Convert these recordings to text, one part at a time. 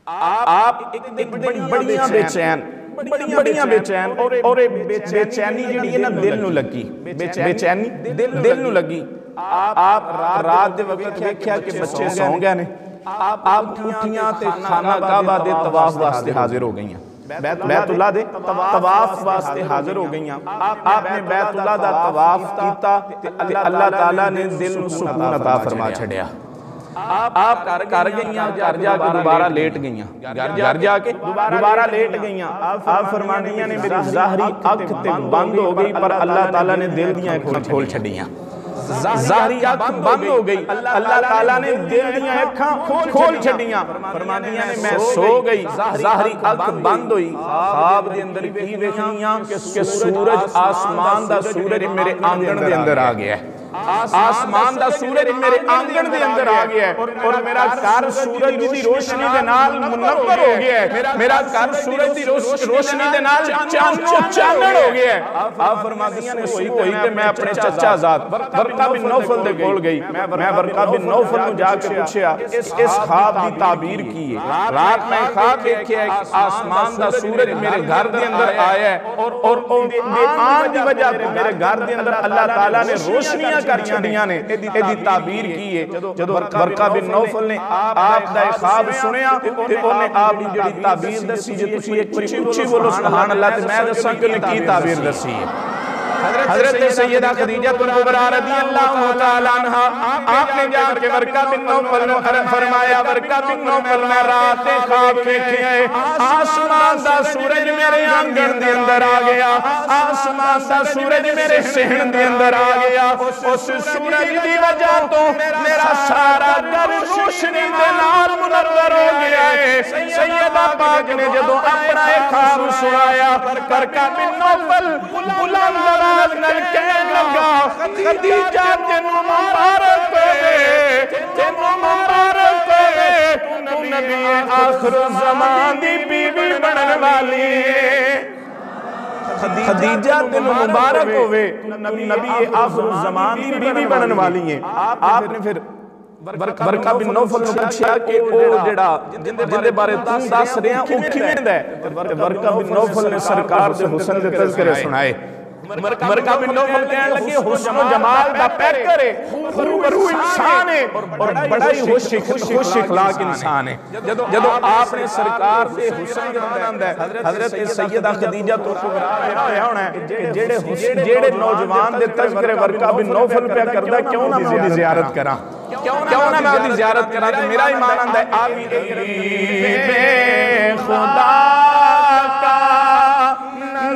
آپ بڑیاں بے چین اور بے چینی جڑی ہے نا دل نو لگی، بے چینی دل نو لگی. آپ رات دے وقت ویکھیا کہ بچے سو گئے نے، آپ اٹھیاں تے خانہ کعبہ دے طواف واسطے حاضر ہو گئیاں، بیت اللہ دے طواف واسطے حاضر ہو گئیاں. آپ نے بیت اللہ دا طواف کیتا تے اللہ تعالیٰ نے دل نو سکون عطا فرما چھڑیا. آپ کر گئیاں، گھر جا کے دوبارہ لیٹ گئیاں، گھر جا کے دوبارہ لیٹ گئیاں. آپ فرمانیاں نے میری ظاہری اکھ تے بند ہو گئی پر اللہ تعالیٰ نے دل دیاں کھول چھڑیاں. ظاہری اکھ بند ہو گئی، اللہ تعالیٰ نے دل دیاں اکھاں کھول چھڑیاں. فرمانیاں نے میں سو گئی، ظاہری اکھ بند ہوئی، خواب دے اندر کی ویکھیاں کہ سورج آسمان دا سورج میرے آنگن دے اندر آ گیا ہے. آسمان دا سورج میرے آنگن دے اندر آ گیا ہے اور میرا گھر سورج دی روشنی دے نال منور ہو گیا ہے. میرا گھر سورج دی روشنی دے نال چانن ہو گیا ہے. آپ فرماندیاں نے سوئی تے میں اپنے چچا زاد ورقہ بن نوفل دے کول گئی. میں ورقہ بن نوفل نو جا کے پوچھیا اس خواب دی تعبیر کی ہے. رات میں خواب دیکھیا ہے کہ آسمان دا سورج میرے گھر دے اندر آیا ہے اور بے آن دی وجہ تے میرے گھر دے اندر اللہ تعالیٰ نے روشنیاں کر چھڑیاں نے. ایدی تعبیر کی ہے. جدو ورقہ بن نوفل نے آپ دا خواب سنیا تے انہیں آپ نے جڑی تعبیر دسی جے تسی ایک اچھی بولو سبحان اللہ تے میں دساں کہ انہیں کی تعبیر دسی ہے. حضرت سیدہ خدیجہ کبریٰ رضی اللہ تعالیٰ عنہ آپ نے جا کے ورقہ بن نوفل نے فرمایا ورقہ بن نوفل میں رات خواب دیکھے ہیں آسمان دا سورج میرے آنگن دے اندر آ گیا، آسمان دا سورج میرے صحن دے اندر آ گیا. اس سورج دی وجہ تو میرا سارا گھر روشنی دے نال منور ہو گیا ہے. سیدہ پاک نے جدو اپنا ایک خواب سنایا ورقہ بن نوفل بلند نل کہنے لگا خدیجہ تینوں مبارک ہوئے، تینوں مبارک ہوئے، تو نبی آخر زمان دی بیوی بنن والی ہے. خدیجہ تینوں مبارک ہوئے، نبی آخر زمان دی بیوی بنن والی ہے. آپ نے پھر ورقہ بن نوفل نے پوچھا کہ او جڑا جندے بارے تم دس رہے ہیں او کیویں دا ہے؟ ورقہ بن نوفل نے سرکار دے حسن دے تذکرے سنائے. ورقہ بن نوفل کہنے لگے حسن و جمال دا پیکر ہے، خوبرو انسان ہے اور بڑا ہی خوش اخلاق انسان ہے. جدو آپ نے سرکار دے حسن کے بلند ہے حضرت سیدہ خدیجہ تو کبریٰ ہونا ہے کہ جیڑے نوجوان دے تذکرے ورقہ بن نوفل پہ کردہ کیوں نہ میں دی زیارت کرا، کیوں نہ میں دی زیارت کرا. تو میرا ایمان آندہ ہے آبی بے خدا کا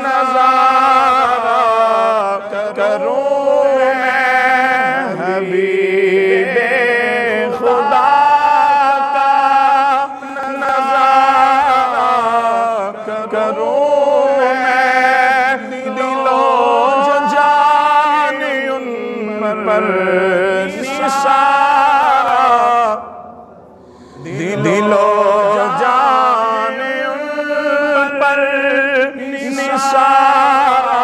نظارہ کروں میں، حبیب خدا کا نظارہ کروں میں، دل و جان ان پر نثارہ، دل و جان ان پر نثارہ.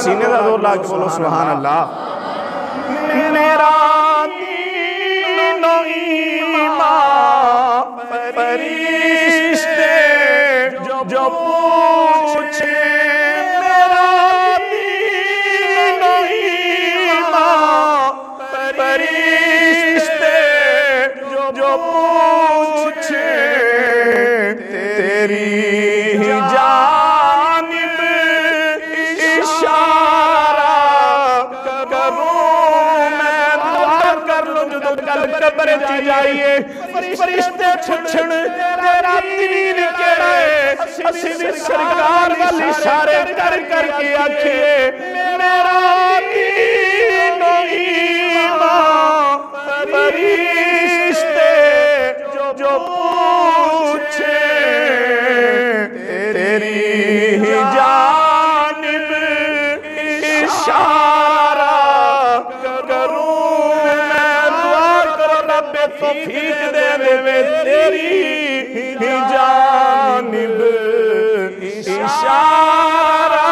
سینے دا دور لا کے بولو سبحان اللہ. میرا دین و ایمان فرشتے جو پوچھے، میرا دین و ایمان فرشتے جو پوچھے تیری جانب اشارہ کروں میں دعا کر لوں جو کل قبر چ جائیے فرشتے چھڑ تیرا دین کہے اسی بھی سرکار والی اشارے کر کے آکھے میرا دین و ایمان فرشتے جو پوچھے تیری جانب اشارہ کروں میں دعا کرو رب توفیق دے دے تیری جانب اشارہ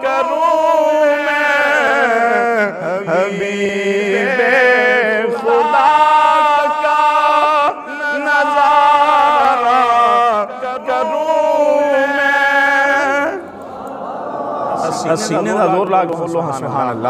کروں میں حبیب خدا کا نظارہ کروں میں سینے دا زور لاگ بولو سبحان اللہ